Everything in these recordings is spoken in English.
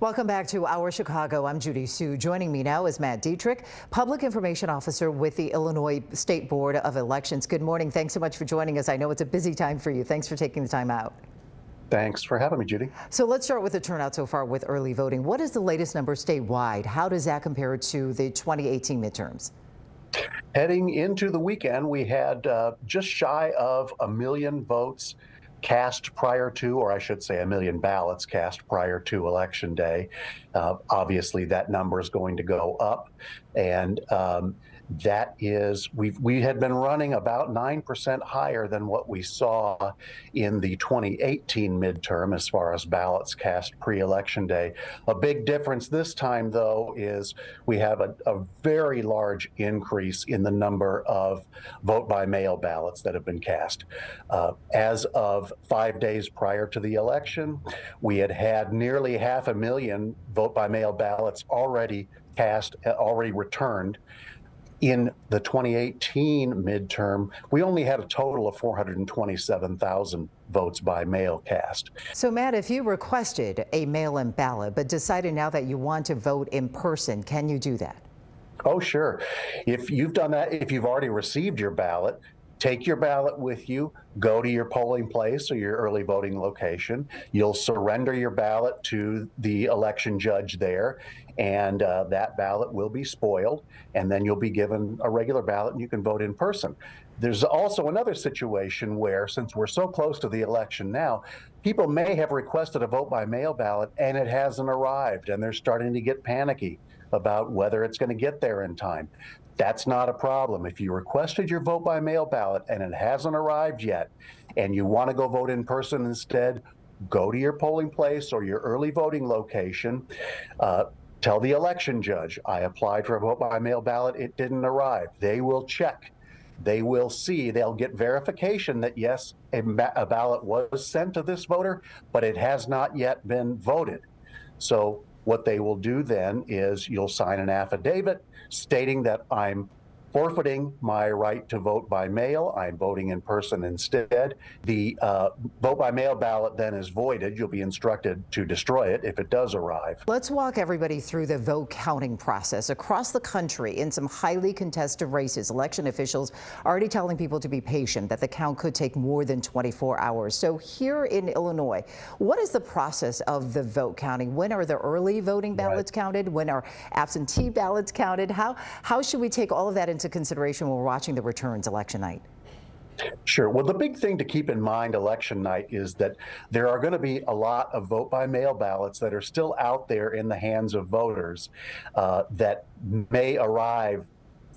Welcome back to Our Chicago. I'm Judy Sue. Joining me now is Matt Dietrich, Public Information Officer with the Illinois State Board of Elections. Good morning. Thanks so much for joining us. I know it's a busy time for you. Thanks for taking the time out. Thanks for having me, Judy. So let's start with the turnout so far with early voting. What is the latest number statewide? How does that compare to the 2018 midterms? Heading into the weekend, we had just shy of 1 million votes cast prior to, or I should say 1 million ballots cast prior to Election Day. Obviously, that number is going to go up, and that is, we had been running about 9% higher than what we saw in the 2018 midterm as far as ballots cast pre-Election Day. A big difference this time, though, is we have a very large increase in the number of vote-by-mail ballots that have been cast. As of 5 days prior to the election, we had nearly 500,000 vote-by-mail ballots already cast, already returned. In the 2018 midterm, we only had a total of 427,000 votes by mail cast. So, Matt, if you requested a mail-in ballot but decided now that you want to vote in person, can you do that? Oh, sure. If you've done that, if you've already received your ballot, take your ballot with you, go to your polling place or your early voting location. You'll surrender your ballot to the election judge there, and that ballot will be spoiled, and then you'll be given a regular ballot and you can vote in person. There's also another situation where, since we're so close to the election now, people may have requested a vote by mail ballot and it hasn't arrived, and they're starting to get panicky about whether it's going to get there in time. That's not a problem. If you requested your vote by mail ballot and it hasn't arrived yet, and you want to go vote in person instead, go to your polling place or your early voting location. Tell the election judge, I applied for a vote by mail ballot, it didn't arrive. They will check. They will see, they'll get verification that yes, a ballot was sent to this voter, but it has not yet been voted. So what they will do then is you'll sign an affidavit stating that I'm forfeiting my right to vote by mail. I'm voting in person instead. The vote by mail ballot then is voided. You'll be instructed to destroy it if it does arrive. Let's walk everybody through the vote counting process. Across the country, in some highly contested races, election officials are already telling people to be patient, that the count could take more than 24 hours. So here in Illinois, what is the process of the vote counting? When are the early voting ballots counted? When are absentee ballots counted? How should we take all of that into consideration when we're watching the returns election night? Sure. Well, the big thing to keep in mind election night is that there are going to be a lot of vote by mail ballots that are still out there in the hands of voters that may arrive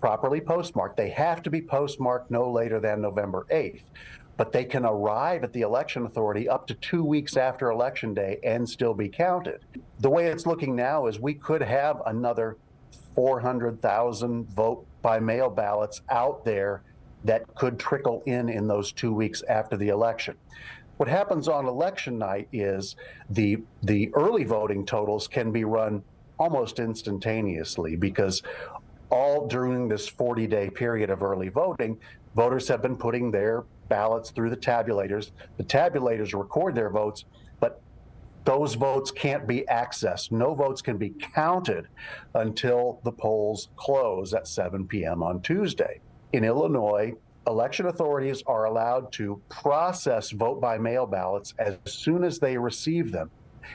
properly postmarked. They have to be postmarked no later than November 8th. But they can arrive at the election authority up to 2 weeks after Election Day and still be counted. The way it's looking now is we could have another 400,000 vote by mail ballots out there that could trickle in those 2 weeks after the election. What happens on election night is the early voting totals can be run almost instantaneously, because all during this 40-day period of early voting, voters have been putting their ballots through the tabulators. The tabulators record their votes, but those votes can't be accessed. No votes can be counted until the polls close at 7 p.m. on Tuesday. In Illinois, election authorities are allowed to process vote by mail ballots as soon as they receive them.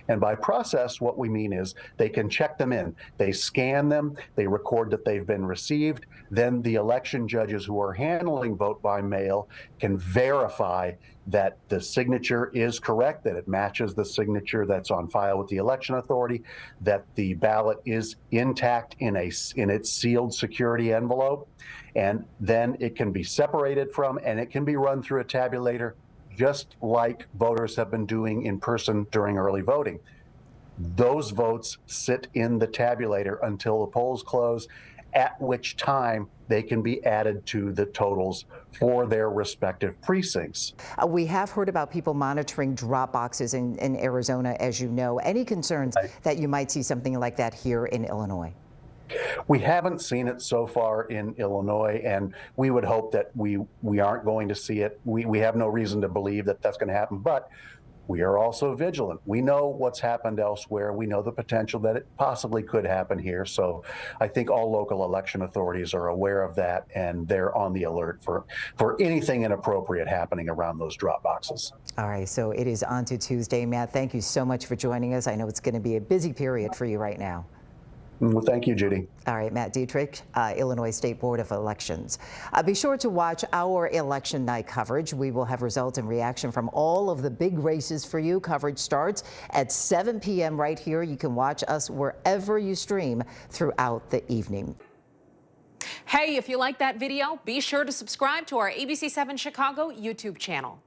And by process, what we mean is they can check them in. They scan them, they record that they've been received. Then the election judges who are handling vote by mail can verify that the signature is correct, that it matches the signature that's on file with the election authority, that the ballot is intact in its sealed security envelope, and then it can be separated from and it can be run through a tabulator, just like voters have been doing in person during early voting. Those votes sit in the tabulator until the polls close, at which time they can be added to the totals for their respective precincts. We have heard about people monitoring drop boxes in Arizona, as you know. Any concerns that you might see something like that here in Illinois? We haven't seen it so far in Illinois, and we would hope that we aren't going to see it. We have no reason to believe that that's going to happen, but we are also vigilant. We know what's happened elsewhere. We know the potential that it possibly could happen here. So I think all local election authorities are aware of that, and they're on the alert for anything inappropriate happening around those drop boxes. All right, so it is on to Tuesday. Matt, thank you so much for joining us. I know it's going to be a busy period for you right now. Well, thank you, Judy. All right, Matt Dietrich, Illinois State Board of Elections. Be sure to watch our election night coverage. We will have results and reaction from all of the big races for you. Coverage starts at 7 p.m. right here. You can watch us wherever you stream throughout the evening. Hey, if you like that video, be sure to subscribe to our ABC7 Chicago YouTube channel.